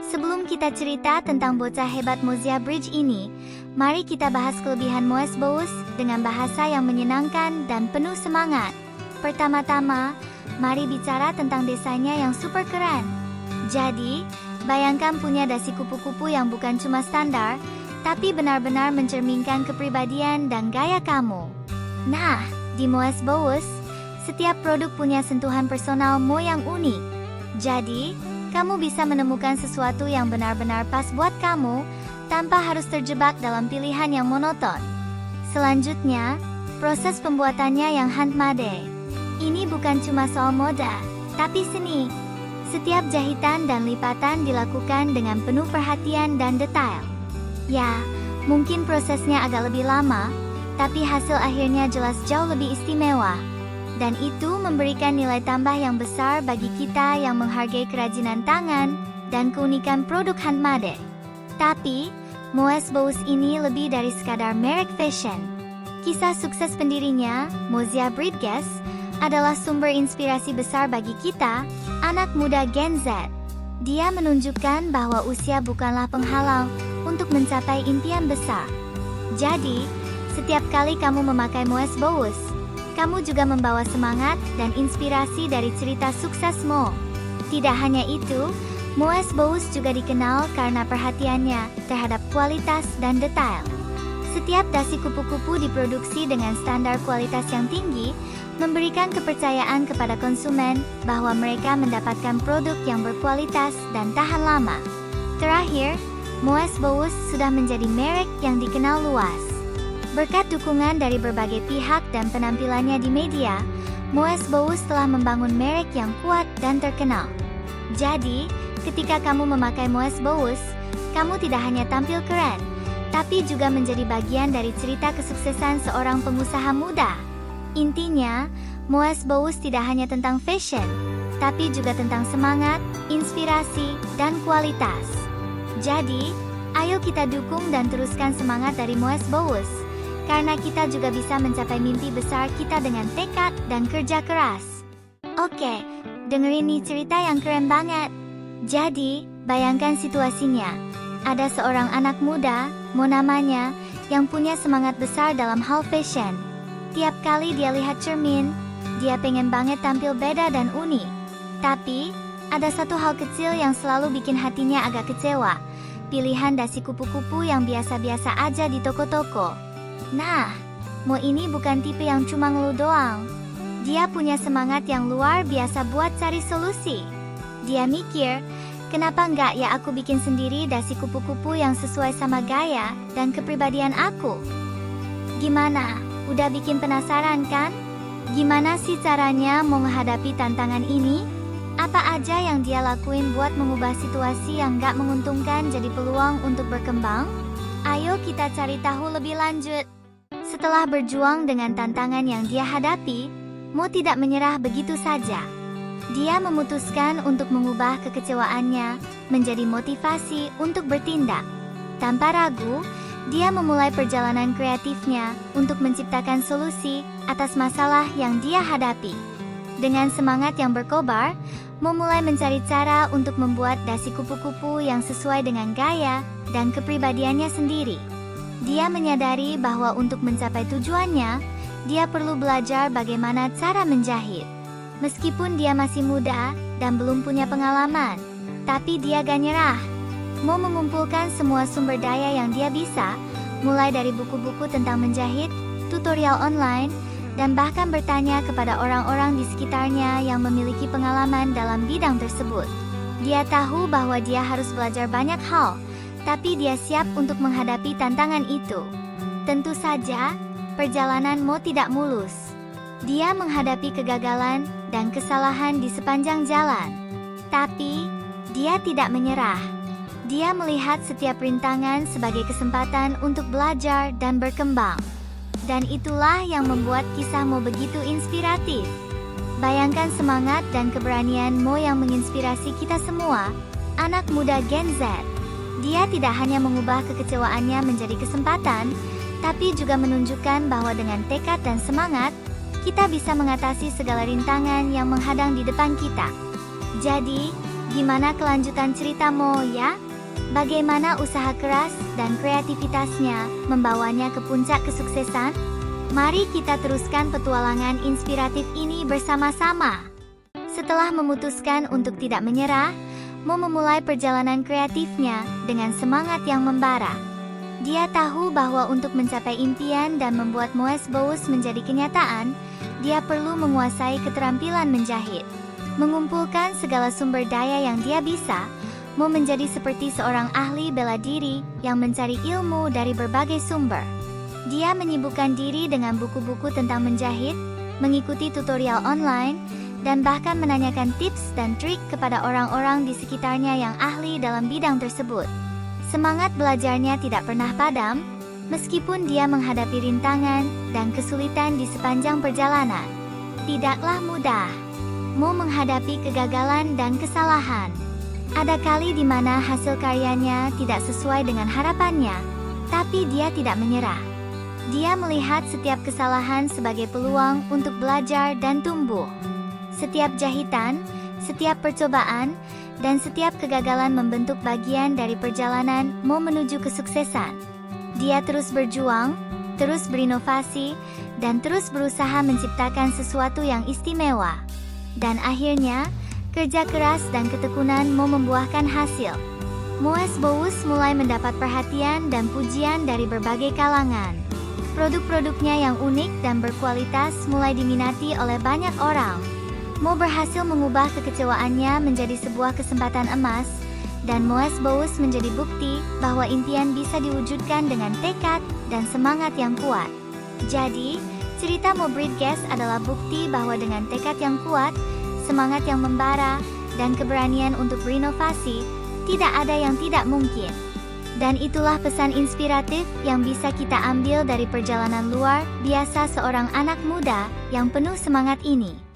Sebelum kita cerita tentang bocah hebat Mozia Bridge ini, mari kita bahas kelebihan Moes Boas dengan bahasa yang menyenangkan dan penuh semangat. Pertama-tama, mari bicara tentang desanya yang super keren. Jadi, bayangkan punya dasi kupu-kupu yang bukan cuma standar, tapi benar-benar mencerminkan kepribadian dan gaya kamu. Nah, di Moes Boas, setiap produk punya sentuhan personal Mo yang unik. Jadi, kamu bisa menemukan sesuatu yang benar-benar pas buat kamu, tanpa harus terjebak dalam pilihan yang monoton. Selanjutnya, proses pembuatannya yang handmade. Ini bukan cuma soal moda, tapi seni. Setiap jahitan dan lipatan dilakukan dengan penuh perhatian dan detail. Ya, mungkin prosesnya agak lebih lama, tapi hasil akhirnya jelas jauh lebih istimewa. Dan itu memberikan nilai tambah yang besar bagi kita yang menghargai kerajinan tangan dan keunikan produk handmade. Tapi, Moes Boas ini lebih dari sekadar merek fashion. Kisah sukses pendirinya, Mozia Bridges, adalah sumber inspirasi besar bagi kita, anak muda Gen Z. Dia menunjukkan bahwa usia bukanlah penghalang untuk mencapai impian besar. Jadi, setiap kali kamu memakai Moes Boas, kamu juga membawa semangat dan inspirasi dari cerita sukses Mo. Tidak hanya itu, Moes Boas juga dikenal karena perhatiannya terhadap kualitas dan detail. Setiap dasi kupu-kupu diproduksi dengan standar kualitas yang tinggi, memberikan kepercayaan kepada konsumen bahwa mereka mendapatkan produk yang berkualitas dan tahan lama. Terakhir, Moes Boas sudah menjadi merek yang dikenal luas. Berkat dukungan dari berbagai pihak dan penampilannya di media, Moes Boas telah membangun merek yang kuat dan terkenal. Jadi, ketika kamu memakai Moes Boas, kamu tidak hanya tampil keren, tapi juga menjadi bagian dari cerita kesuksesan seorang pengusaha muda. Intinya, Moes Boas tidak hanya tentang fashion, tapi juga tentang semangat, inspirasi, dan kualitas. Jadi, ayo kita dukung dan teruskan semangat dari Moes Boas, karena kita juga bisa mencapai mimpi besar kita dengan tekad dan kerja keras. Oke, dengerin nih cerita yang keren banget. Jadi, bayangkan situasinya. Ada seorang anak muda, Mo namanya, yang punya semangat besar dalam hal fashion. Tiap kali dia lihat cermin, dia pengen banget tampil beda dan unik. Tapi, ada satu hal kecil yang selalu bikin hatinya agak kecewa. Pilihan dasi kupu-kupu yang biasa-biasa aja di toko-toko. Nah, Mo ini bukan tipe yang cuma ngeluh doang. Dia punya semangat yang luar biasa buat cari solusi. Dia mikir, kenapa nggak ya aku bikin sendiri dasi kupu-kupu yang sesuai sama gaya dan kepribadian aku? Gimana? Udah bikin penasaran kan? Gimana sih caranya mau menghadapi tantangan ini? Apa aja yang dia lakuin buat mengubah situasi yang nggak menguntungkan jadi peluang untuk berkembang? Ayo kita cari tahu lebih lanjut. Setelah berjuang dengan tantangan yang dia hadapi, Mo tidak menyerah begitu saja. Dia memutuskan untuk mengubah kekecewaannya menjadi motivasi untuk bertindak. Tanpa ragu, dia memulai perjalanan kreatifnya untuk menciptakan solusi atas masalah yang dia hadapi. Dengan semangat yang berkobar, Mo mulai mencari cara untuk membuat dasi kupu-kupu yang sesuai dengan gaya dan kepribadiannya sendiri. Dia menyadari bahwa untuk mencapai tujuannya, dia perlu belajar bagaimana cara menjahit. Meskipun dia masih muda dan belum punya pengalaman, tapi dia gak nyerah. Mo mengumpulkan semua sumber daya yang dia bisa, mulai dari buku-buku tentang menjahit, tutorial online, dan bahkan bertanya kepada orang-orang di sekitarnya yang memiliki pengalaman dalam bidang tersebut. Dia tahu bahwa dia harus belajar banyak hal, tapi dia siap untuk menghadapi tantangan itu. Tentu saja, perjalanan Mo tidak mulus. Dia menghadapi kegagalan dan kesalahan di sepanjang jalan. Tapi, dia tidak menyerah. Dia melihat setiap rintangan sebagai kesempatan untuk belajar dan berkembang. Dan itulah yang membuat kisah Mo begitu inspiratif. Bayangkan semangat dan keberanian Mo yang menginspirasi kita semua, anak muda Gen Z. Dia tidak hanya mengubah kekecewaannya menjadi kesempatan, tapi juga menunjukkan bahwa dengan tekad dan semangat, kita bisa mengatasi segala rintangan yang menghadang di depan kita. Jadi, Gimana kelanjutan cerita Mo ya? Bagaimana usaha keras dan kreativitasnya membawanya ke puncak kesuksesan? Mari kita teruskan petualangan inspiratif ini bersama-sama. Setelah memutuskan untuk tidak menyerah, Mo memulai perjalanan kreatifnya dengan semangat yang membara. Dia tahu bahwa untuk mencapai impian dan membuat Moes-Boos menjadi kenyataan, dia perlu menguasai keterampilan menjahit. Mengumpulkan segala sumber daya yang dia bisa, Mo menjadi seperti seorang ahli bela diri yang mencari ilmu dari berbagai sumber. Dia menyibukkan diri dengan buku-buku tentang menjahit, mengikuti tutorial online, dan bahkan menanyakan tips dan trik kepada orang-orang di sekitarnya yang ahli dalam bidang tersebut. Semangat belajarnya tidak pernah padam, meskipun dia menghadapi rintangan dan kesulitan di sepanjang perjalanan. Tidaklah mudah. Mo menghadapi kegagalan dan kesalahan. Ada kali di mana hasil karyanya tidak sesuai dengan harapannya, tapi dia tidak menyerah. Dia melihat setiap kesalahan sebagai peluang untuk belajar dan tumbuh. Setiap jahitan, setiap percobaan, dan setiap kegagalan membentuk bagian dari perjalanan Mo menuju kesuksesan. Dia terus berjuang, terus berinovasi, dan terus berusaha menciptakan sesuatu yang istimewa. Dan akhirnya, kerja keras dan ketekunan Mo membuahkan hasil. Moes-Boos mulai mendapat perhatian dan pujian dari berbagai kalangan. Produk-produknya yang unik dan berkualitas mulai diminati oleh banyak orang. Mo berhasil mengubah kekecewaannya menjadi sebuah kesempatan emas, dan Moes-Boos menjadi bukti bahwa impian bisa diwujudkan dengan tekad dan semangat yang kuat. Jadi, cerita Mo Bridges adalah bukti bahwa dengan tekad yang kuat, semangat yang membara, dan keberanian untuk berinovasi, tidak ada yang tidak mungkin. Dan itulah pesan inspiratif yang bisa kita ambil dari perjalanan luar biasa seorang anak muda yang penuh semangat ini.